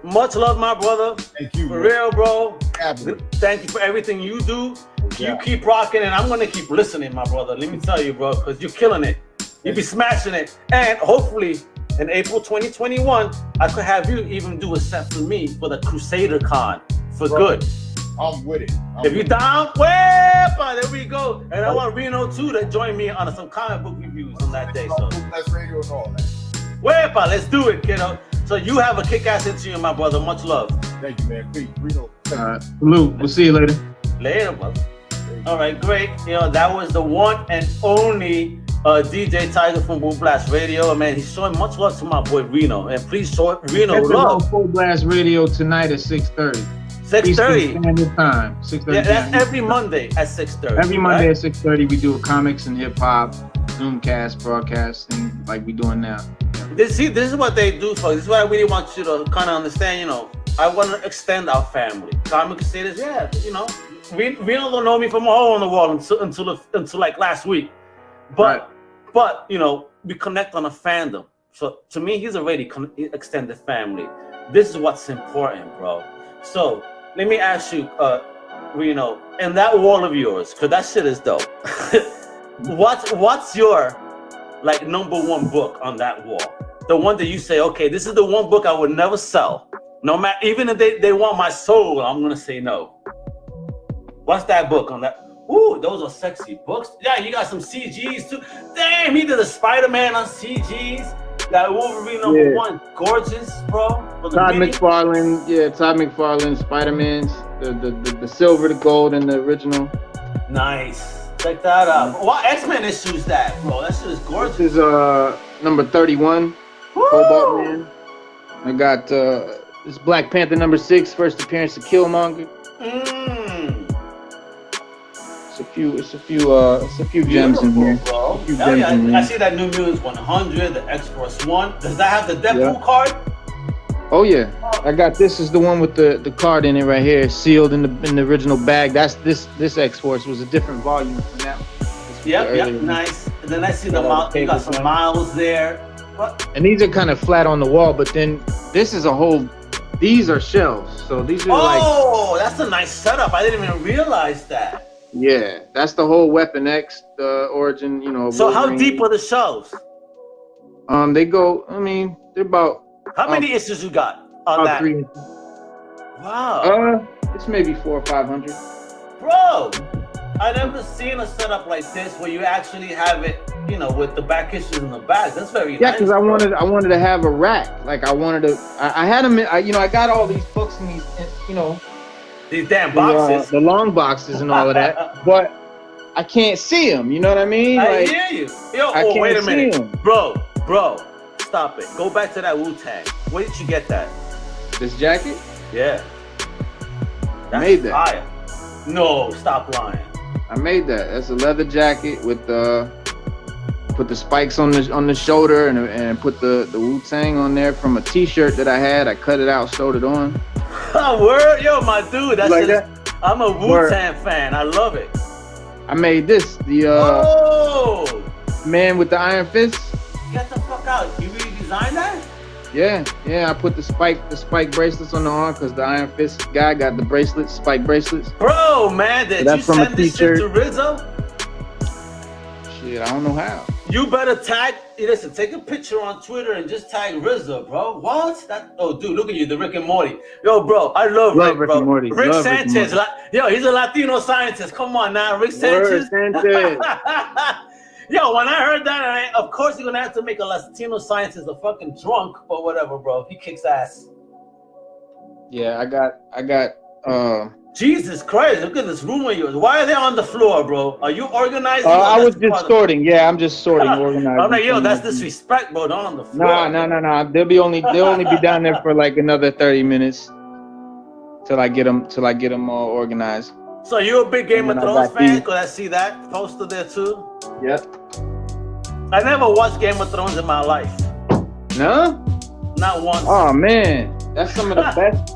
S1: Much love, my brother.
S3: Thank you,
S1: for real, bro.
S3: Absolutely.
S1: Thank you for everything you do. You keep rocking, and I'm gonna keep listening, my brother. Let me tell you, bro, because you're killing it. You be smashing it, and hopefully in April 2021, I could have you even do a set for me for the Crusader Con for good.
S3: I'm with it.
S1: If you down, wepa, there we go. And I want Reno too to join me on some comic book reviews on that day. So
S3: Blast Radio and all that.
S1: Wepa, let's do it, kiddo. So you have a kick-ass interview, my brother. Much love.
S3: Thank you, man. Peace. Reno.
S2: Salute. We'll see you later.
S1: Later, brother. All right, great. You know, that was the one and only DJ Tiger from FULLBLAST Radio. Man, he's showing much love to my boy Reno. And please show Reno
S2: Check us
S1: love.
S2: on FULLBLAST Radio tonight at 6:30.
S1: 6:30.
S2: Standard time. 6:30.
S1: Yeah, that's every Monday at 6:30.
S2: Every Monday at 6:30, we do a comics and hip hop Zoomcast broadcast, and like we doing now.
S1: This is what they do, folks. This is what I really want you to kind of understand. You know, I want to extend our family. Comic Crusaders, yeah. You know, Reno don't know me from a hole in the wall until like last week, but you know, we connect on a fandom. So to me, he's already extended family. This is what's important, bro. So let me ask you, Reno, and that wall of yours, cause that shit is dope. What's your like #1 book on that wall? The one that you say, okay, this is the one book I would never sell. No matter, even if they want my soul, I'm gonna say no. What's that book on that? Ooh, those are sexy books. Yeah, you got some CGs too. Damn, he did a Spider-Man on CGs. That Wolverine #1, gorgeous, bro.
S2: Todd McFarlane, Spider-Man's, the silver, the gold, and the original.
S1: Nice. Check that out. What X-Men issues that, bro? That shit is gorgeous.
S2: This is number 31, Cobalt Man. I got this Black Panther #6, first appearance of Killmonger. It's a few gems in here.
S1: Bro. I see that New Mutants 100, the X-Force 1. Does that have the Deadpool card?
S2: Oh yeah, I got this. Is the one with the card in it right here, sealed in the original bag. That's this X-Force was a different volume from that one.
S1: Yep, nice. And then I see the Miles. You got some Miles there. What?
S2: And these are kind of flat on the wall, but then this is a whole. These are shelves, so these are like.
S1: Oh, that's a nice setup. I didn't even realize that.
S2: Yeah, that's the whole Weapon X origin, you know.
S1: So
S2: Wolverine.
S1: how deep are the shelves?
S2: They go. I mean, they're about.
S1: How many issues you got on that?
S2: 3.
S1: Wow.
S2: It's maybe 400 or 500.
S1: Bro, I never seen a setup like this where you actually have it, you know, with the back issues in the back. That's very nice.
S2: Because I wanted to have a rack. Like I wanted to. I had them. I got all these books and these, you know.
S1: These damn boxes.
S2: The long boxes and all of that. But I can't see them. You know what I mean?
S1: I hear you. Yo,
S2: I can't
S1: wait a minute.
S2: see 'em.
S1: Bro, stop it. Go back to that Wu-Tang. Where did you get that?
S2: This jacket?
S1: Yeah.
S2: I made that.
S1: Fire. No, stop lying.
S2: I made that. That's a leather jacket with put the spikes on the shoulder and put the Wu-Tang on there from a T-shirt that I had. I cut it out, sewed it on.
S1: Word, yo, my dude. That's
S2: like
S1: just, that? I'm a Wu-Tang fan. I love it.
S2: I made this. Man with the iron fist.
S1: Get the fuck out. You really designed that?
S2: Yeah. I put the spike bracelets on the arm because the iron fist guy got the bracelets, spike bracelets.
S1: Bro, man, did you send this shit to Rizzo?
S2: Shit, I don't know how.
S1: You better listen, take a picture on Twitter and just tag Rizzo, bro. What? Oh, dude, look at you, the Rick and Morty. Yo, bro, I love Rick, bro.
S2: And Morty.
S1: Rick Sanchez. Yo, he's a Latino scientist. Come on now, Rick Sanchez. Yo, when I heard that, of course you're gonna have to make a Latino scientist a fucking drunk, but whatever, bro. He kicks ass.
S2: Yeah, I got
S1: Jesus Christ, look at this room of yours. Why are they on the floor, bro? Are you organizing?
S2: I was just sorting. Yeah, I'm just sorting, organizing.
S1: I'm like, yo, that's disrespect, bro. Not on the floor.
S2: No. They'll only be down there for like another 30 minutes till I get them all organized.
S1: So you're a big Game of Thrones fan? Cause I see that poster there too.
S2: Yep.
S1: I never watched Game of Thrones in my life.
S2: No?
S1: Not once.
S2: Oh man, that's some of the best.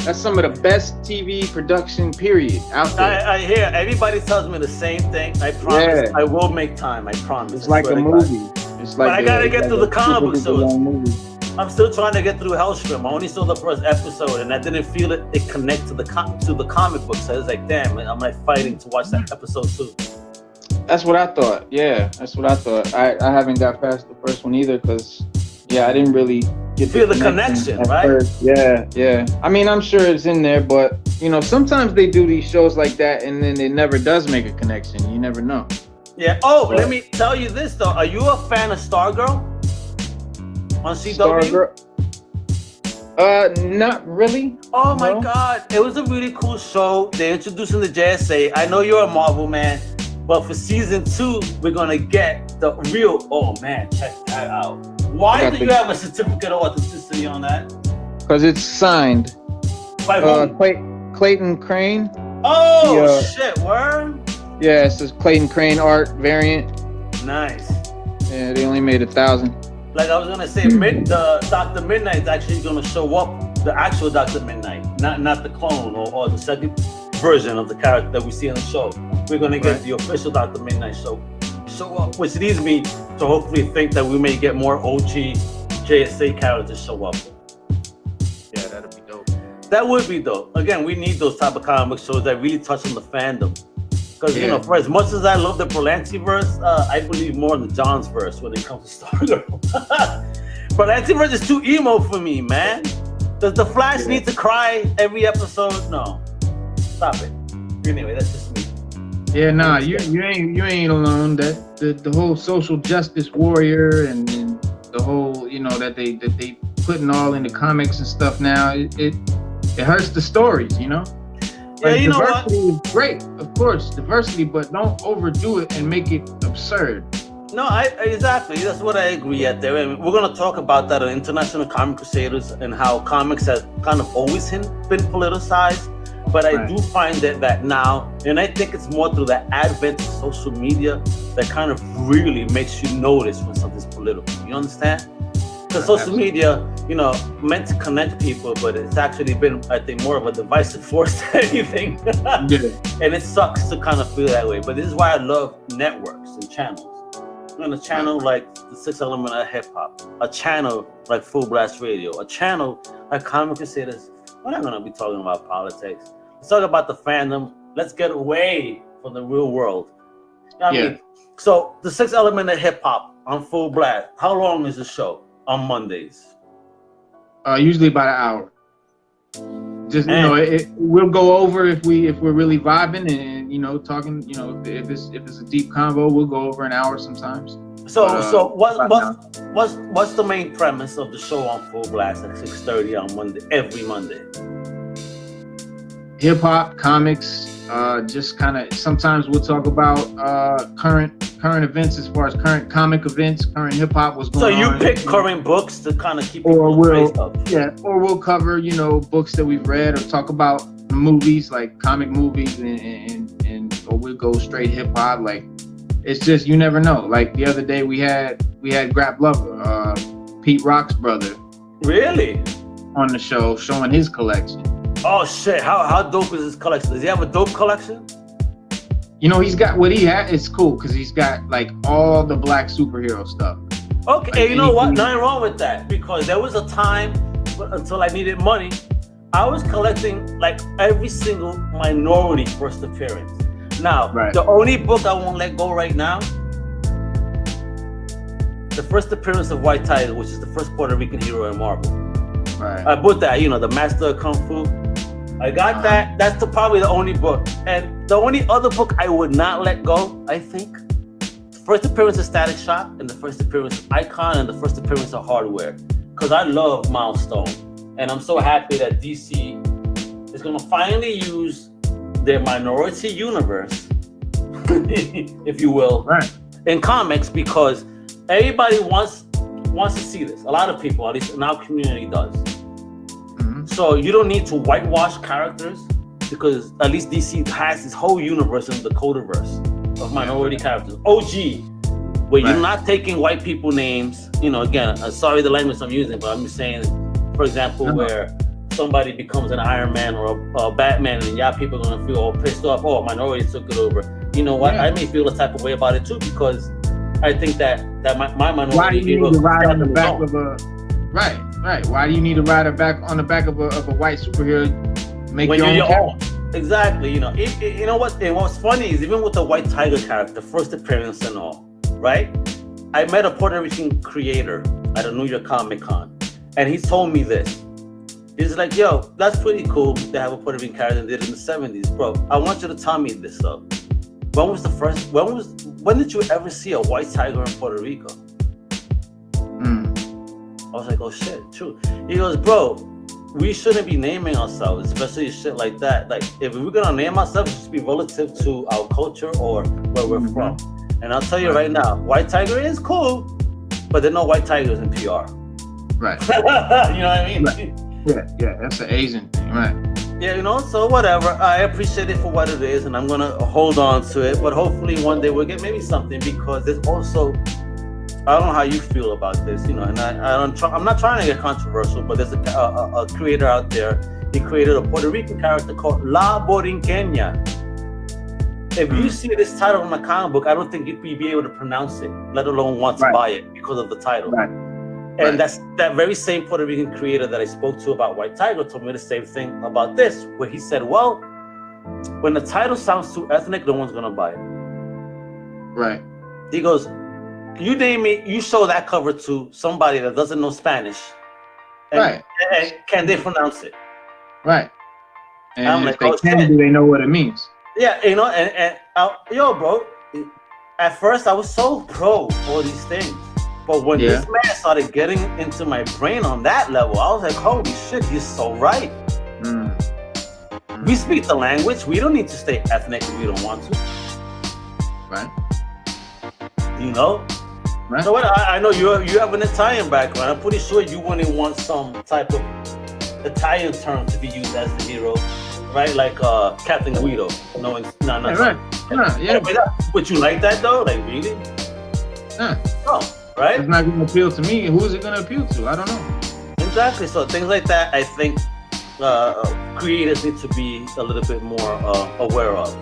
S2: That's some of the best TV production period out there.
S1: I hear everybody tells me the same thing. I promise. I will make time. I promise.
S2: It's like a movie. It's like.
S1: But I gotta get through the comic book series. I'm still trying to get through Hellstrom. I only saw the first episode, and I didn't feel it connect to the comic book. So I was like, damn, I'm like fighting to watch that episode too.
S2: That's what I thought. Yeah, that's what I thought. I haven't got past the first one either because, I didn't really
S1: feel the connection, right?
S2: First. Yeah. I mean, I'm sure it's in there, but sometimes they do these shows like that, and then it never does make a connection. You never know.
S1: Yeah. Oh, let me tell you this though. Are you a fan of Stargirl on CW?
S2: Not really.
S1: Oh my God, it was a really cool show. They're introducing the JSA. I know you're a Marvel man. But for season 2, we're gonna get the real. Oh man, check that out. Why do you have a certificate of authenticity on that?
S2: Because it's signed.
S1: By who?
S2: Clayton Crane.
S1: Oh shit! Word.
S2: Yeah, it's a Clayton Crane art variant.
S1: Nice.
S2: Yeah, they only made 1,000.
S1: Like I was gonna say, the Dr. Midnight is actually gonna show up, the actual Dr. Midnight, not the clone or the second version of the character that we see in the show. We're gonna get the official Dr. Midnight show up, which leads me to hopefully think that we may get more OG JSA characters show up.
S2: Yeah, that'd be dope.
S1: That would be dope. Again, we need those type of comic shows that really touch on the fandom. Because, you know, for as much as I love the Berlanti verse, I believe more in the John's verse when it comes to Stargirl. Berlanti verse is too emo for me, man. Does the Flash need to cry every episode? No. Stop it. Anyway, that's just me.
S2: Yeah, nah, you ain't alone. That the whole social justice warrior and the whole, you know, that they putting all in the comics and stuff now, it hurts the stories, you know?
S1: Yeah,
S2: like,
S1: you know what?
S2: Diversity is great, of course, diversity, but don't overdo it and make it absurd.
S1: No, exactly. That's what I agree at there. And we're going to talk about that on International Comic Crusaders and how comics has kind of always been politicized. But I do find that now, and I think it's more through the advent of social media that kind of really makes you notice when something's political. You understand? Because social media, you know, meant to connect people, but it's actually been, I think, more of a divisive force than anything. And it sucks to kind of feel that way. But this is why I love networks and channels. And a channel like the 6 Element of Hip Hop, a channel like Full Blast Radio, a channel like Comic Crusaders. We're not going to be talking about politics. Let's talk about the fandom. Let's get away from the real world. You know what I mean? So the 6 Element of Hip Hop on Full Blast. How long is the show? On Mondays?
S2: Usually about an hour. Just, you know, we'll go over if we're really vibing and, you know, talking, you know, if it's a deep convo, we'll go over an hour sometimes.
S1: So what's the main premise of the show on Full Blast at 6:30 on Monday, every Monday?
S2: Hip hop, comics, just kind of, sometimes we'll talk about current events as far as current comic events, current hip hop, what's going on.
S1: So you pick current books to kind of keep people up.
S2: Yeah, or we'll cover, you know, books that we've read or talk about movies, like comic movies, and or we'll go straight hip hop. Like, it's just, you never know. Like the other day we had Grap Lover, Pete Rock's brother.
S1: Really?
S2: On the show, showing his collection.
S1: Oh shit! How dope is his collection? Does he have a dope collection?
S2: You know, he's got what he had. It's cool because he's got like all the black superhero stuff.
S1: Okay,
S2: like,
S1: you know what? Nothing wrong with that, because there was a time until I needed money, I was collecting like every single minority first appearance. Now, the only book I won't let go right now, the first appearance of White Tiger, which is the first Puerto Rican hero in Marvel. I bought that, you know, the Master of Kung Fu. I got that. That's probably the only book. And the only other book I would not let go, I think, the first appearance of Static Shock and the first appearance of Icon and the first appearance of Hardware. Because I love Milestone. And I'm so happy that DC is going to finally use their minority universe, if you will, in comics, because everybody wants to see this. A lot of people, at least in our community, does. So you don't need to whitewash characters, because at least DC has this whole universe in the Coderverse of minority characters. OG, where you're not taking white people names. You know, again, sorry the language I'm using, but I'm just saying, for example, where somebody becomes an Iron Man or a Batman, and people are gonna feel all pissed off. Oh, minorities took it over. You know what? I may feel a type of way about it too, because I think that my minority.
S2: Why do you need to ride on the back of a right? Why do you need to ride on the back of a white superhero? Make when your own.
S1: Exactly. You know. You know what? And what's funny is, even with the White Tiger character, first appearance and all, right? I met a Puerto Rican creator at a New York Comic Con, and he told me this. He's like, "Yo, that's pretty cool to have a Puerto Rican character that did in the '70s, bro. I want you to tell me this though. When did you ever see a white tiger in Puerto Rico?" I was like, oh shit, true. He goes, bro, we shouldn't be naming ourselves, especially shit like that. Like, if we're gonna name ourselves, it should be relative to our culture or where we're from. And I'll tell you right now, White Tiger is cool, but there are no White Tigers in PR.
S2: Right.
S1: You know what I mean?
S2: Right. Yeah, that's an Asian thing, right?
S1: Yeah, you know, so whatever. I appreciate it for what it is, and I'm gonna hold on to it. But hopefully one day we'll get maybe something, because there's also, I don't know how you feel about this, you know, and I'm not trying to get controversial, but there's a creator out there. He created a Puerto Rican character called La Borinqueña. If you see this title in a comic book, I don't think you'd be able to pronounce it, let alone want to buy it because of the title.
S2: Right.
S1: And that's that very same Puerto Rican creator that I spoke to about White Tiger told me the same thing about this, where he said, well, when the title sounds too ethnic, no one's gonna buy it.
S2: Right.
S1: He goes, you name me, you show that cover to somebody that doesn't know Spanish, and can they pronounce it?
S2: Right. And
S1: I'm
S2: if
S1: like,
S2: they can, do they know what it means?
S1: Yeah, you know, and yo, bro, at first I was so pro all these things. But when this man started getting into my brain on that level, I was like, holy shit, he's so right. We speak the language. We don't need to stay ethnic if we don't want to.
S2: Right.
S1: You know? Right. So what, I know you have an Italian background. I'm pretty sure you wouldn't want some type of Italian term to be used as the hero, right? Like Captain Guido. No,
S2: right.
S1: Would you like that though? Like really?
S2: Yeah.
S1: No. Right?
S2: It's not going to appeal to me. Who is it going to appeal to? I don't know.
S1: Exactly. So things like that, I think creators need to be a little bit more aware of.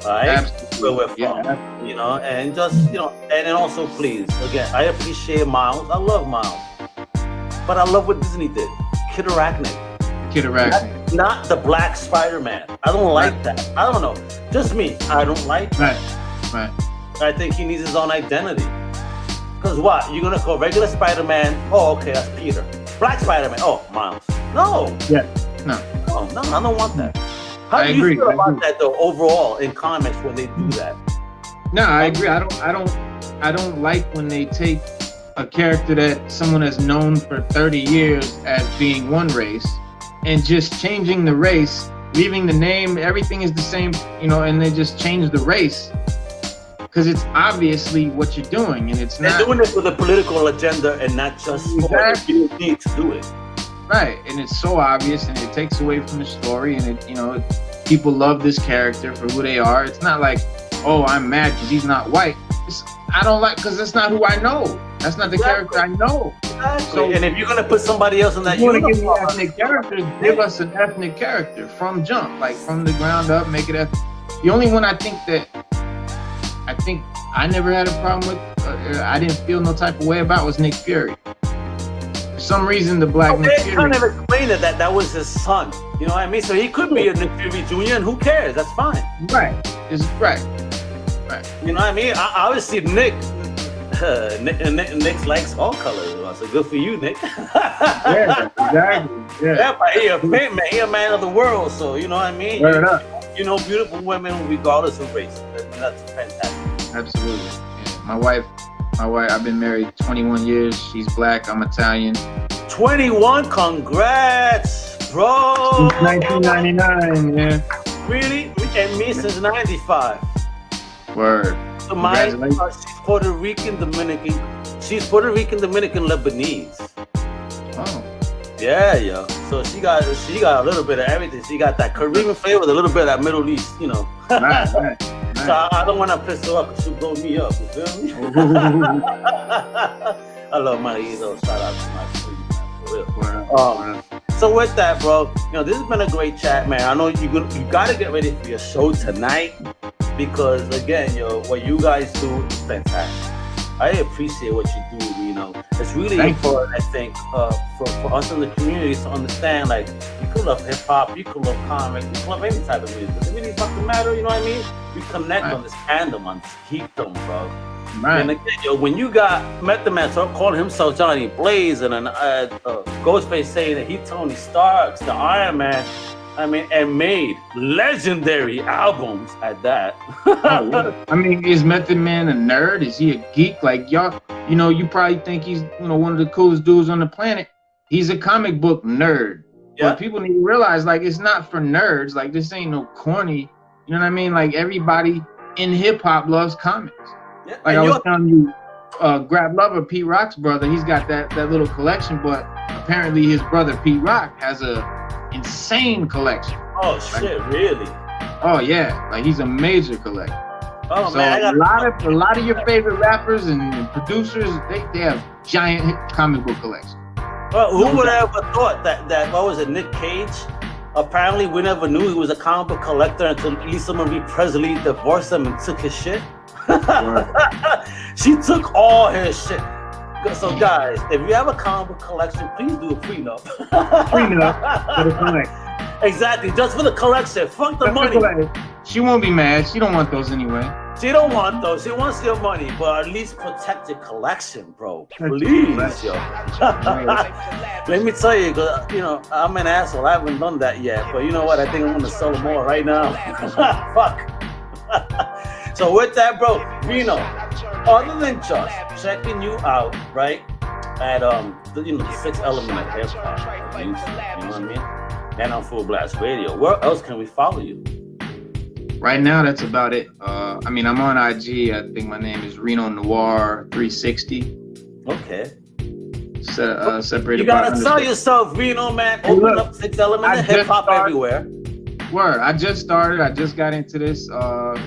S1: Right?
S2: Absolutely.
S1: Where we're from, you know, and just, you know, and then also, please, again, I appreciate Miles. I love Miles. But I love what Disney did. Kid Arachnid. Not the Black Spider-Man. I don't like that. I don't know. Just me. I don't like that.
S2: Right.
S1: I think he needs his own identity. Because what? You're going to call regular Spider-Man, oh, okay, that's Peter. Black Spider-Man, oh, Miles. No.
S2: Yeah.
S1: No, I don't want that. How do you feel about that, though, overall, in comics when they do that?
S2: No, I agree. I don't like when they take a character that someone has known for 30 years as being one race and just changing the race, leaving the name, everything is the same, you know, and they just change the race. Because it's obviously what you're doing, and it's not.
S1: They're doing it for the political agenda and not just for you need to do it.
S2: Right, and it's so obvious, and it takes away from the story, and it, you know, people love this character for who they are. It's not like, oh, I'm mad because he's not white. I don't like because that's not who I know. That's not the character I know.
S1: Exactly. So, and if you're gonna put somebody else in that,
S2: you want to give me ethnic characters, give us an ethnic character from jump, like from the ground up, make it ethnic. The only one I think I never had a problem with, I didn't feel no type of way about was Nick Fury. For some reason, the black Nick Fury.
S1: They kind of explained that was his son. You know what I mean? So he could be a Nick Fury Jr. and who cares? That's fine.
S2: Right. It's right.
S1: You know what I mean? I obviously Nick likes all colors. So good for you, Nick.
S2: Yeah, exactly. Yeah.
S1: But he a man of the world. So you know what I mean? You know, beautiful women regardless of race. That's fantastic.
S2: Absolutely. Yeah. My wife, I've been married 21 years. She's black. I'm Italian.
S1: 21? Congrats, bro.
S2: Since 1999, yeah.
S1: Really? And me since 95.
S2: Word.
S1: So mine, she's Puerto Rican, Dominican. She's Puerto Rican, Dominican, Lebanese.
S2: Oh.
S1: Yeah, yo. So she got a little bit of everything. She got that Caribbean flavor with a little bit of that Middle East, you know.
S2: Right.
S1: So I don't want to piss her up because she'll blow me up. You feel me? I love Marido. Shout out to my queen, man, for real. So with that, bro, you know, this has been a great chat, man. I know you got to get ready for your show tonight because, again, yo, what you guys do is fantastic. I appreciate what you do, you know. It's really important, I think, for us in the community to understand, like, you can love hip-hop, you can love comics, you can love any type of music. Does it really fucking matter, you know what I mean? We connect on this fandom, on this geekdom, bro. Right. And again, yo, when you met the man calling himself Johnny Blaze and Ghostface saying that he Tony Stark's, the Iron Man, I mean, and made legendary albums at that.
S2: I mean, is Method Man a nerd? Is he a geek? Like y'all, you know, you probably think he's, you know, one of the coolest dudes on the planet. He's a comic book nerd. Yeah. But people need to realize, like, it's not for nerds. Like, this ain't no corny. You know what I mean? Like, everybody in hip hop loves comics.
S1: Yeah,
S2: Like I was telling you, Grab Lover, Pete Rock's brother, he's got that little collection, but apparently his brother Pete Rock has a insane collection.
S1: Oh shit, really?
S2: Oh yeah, like he's a major collector.
S1: Oh
S2: So
S1: man,
S2: a lot of your favorite rappers and producers, they have giant comic book collections.
S1: Well, who would have ever thought that what was it, Nick Cage? Apparently, we never knew he was a comic book collector until Lisa Marie Presley divorced him and took his shit. She took all his shit. So, guys, if you have a comic book collection, please do a prenup.
S2: Prenup for the collection.
S1: Exactly, just for the collection. Fuck the money.
S2: She won't be mad. She don't want those anyway.
S1: She don't want those. She wants your money, but at least protect your collection, bro. Please, yo. Let me tell you, you know, I'm an asshole. I haven't done that yet, but you know what? I think I'm gonna sell them all right now. Fuck. So with that, bro, Reno, other than just checking you out, right, at the sixth element of hip hop, you know what I mean, and on Full Blast Radio, where else can we follow you?
S2: Right now, that's about it. I mean, I'm on IG. I think my name is Reno Noir 360.
S1: Okay.
S2: Separated.
S1: You gotta sell yourself, Reno, man. Open up Sixth Element of hip hop everywhere.
S2: Word. I just started. I just got into this.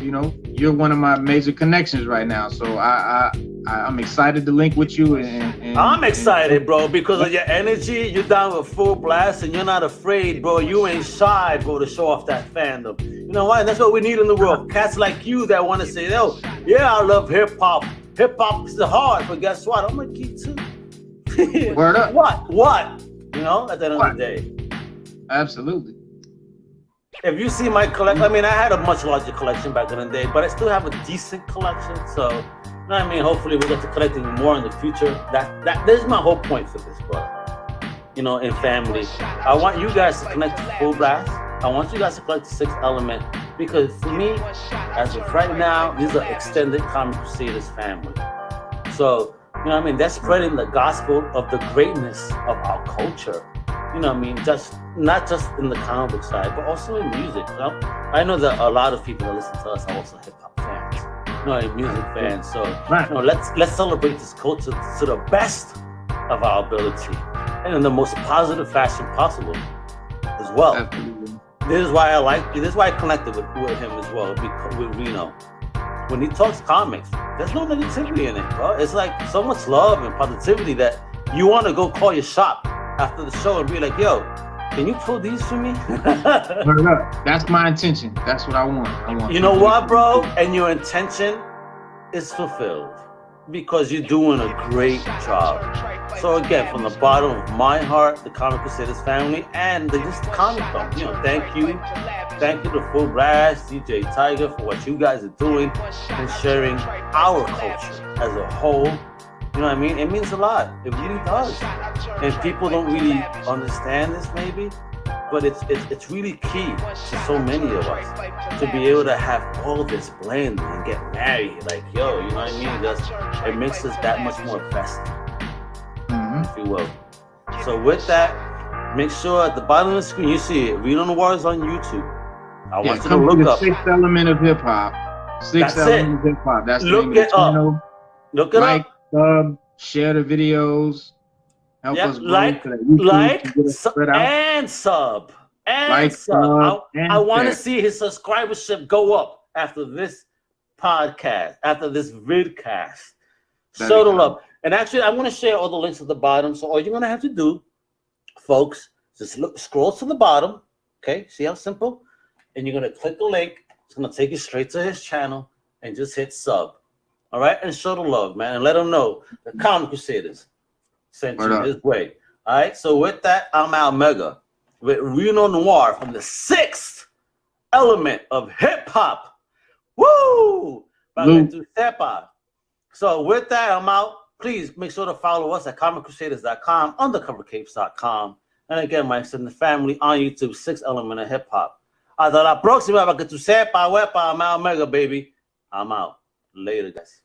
S2: You know, you're one of my major connections right now, so I'm excited to link with you. And
S1: I'm excited, bro, because of your energy. You're down with Full Blast, and you're not afraid, bro. You ain't shy, bro, to show off that fandom. You know what? That's what we need in the world. Cats like you that want to say, "Yo, yeah, I love hip hop. Hip hop is hard, but guess what? I'm a geek too."
S2: Word up.
S1: What? You know, at the end of the day.
S2: Absolutely.
S1: If you see my collection, I mean, I had a much larger collection back in the day, but I still have a decent collection. So, you know what I mean? Hopefully we'll get to collecting more in the future. This is my whole point for this, brother. You know, in family. I want you guys to connect to Full Blast. I want you guys to collect the Sixth Element, because for me, as of right now, these are extended Comic Crusaders family. So, you know what I mean? They're spreading the gospel of the greatness of our culture. You know what I mean? Not just in the comic book side, but also in music. You know? I know that a lot of people that listen to us are also hip hop fans, you know, music fans. So, you know, let's celebrate this culture to the best of our ability and in the most positive fashion possible as well.
S2: Absolutely.
S1: This is why I connected with him as well, with Reno. When he talks comics, there's no negativity in it, bro. It's like so much love and positivity that you want to go call your shop after the show and be like, "Yo, can you pull these for me?"
S2: That's my intention. That's what I want.
S1: You know what, bro? And your intention is fulfilled because you're doing a great job. So again, from the bottom of my heart, the Comic Crusaders family, and just the comic book, you know, thank you to Full Blast, DJ Tiger, for what you guys are doing and sharing our culture as a whole. You know what I mean? It means a lot. It really does. And people don't really understand this, maybe, but it's really key to so many of us to be able to have all of this blend and get married. Like, yo, you know what I mean? Just it makes us that much more vested, if you will. So with that, make sure at the bottom of the screen you see it. Reno Noir is on YouTube. I want you to look up
S2: Sixth Element of hip hop. Sixth Element of hip hop. That's the name of the channel.
S1: Look it up.
S2: Share the videos. Help us
S1: like, and sub. And sub. I want to see his subscribership go up after this podcast, after this vidcast. Show the love. And actually, I'm going to share all the links at the bottom. So all you're going to have to do, folks, just scroll to the bottom. Okay, see how simple? And you're going to click the link. It's going to take you straight to his channel and just hit sub. All right, and show the love, man, and let them know the Comic Crusaders sent you his way. All right, so with that, I'm Al Mega with Reno Noir from the Sixth Element of Hip Hop. Woo! So with that, I'm out. Please make sure to follow us at ComicCrusaders.com, UndercoverCapes.com, and again, my extended family on YouTube, Sixth Element of Hip Hop. Hasta la próxima, para que tú sepa, wepa, I'm Al Mega, baby. I'm out. Later, guys.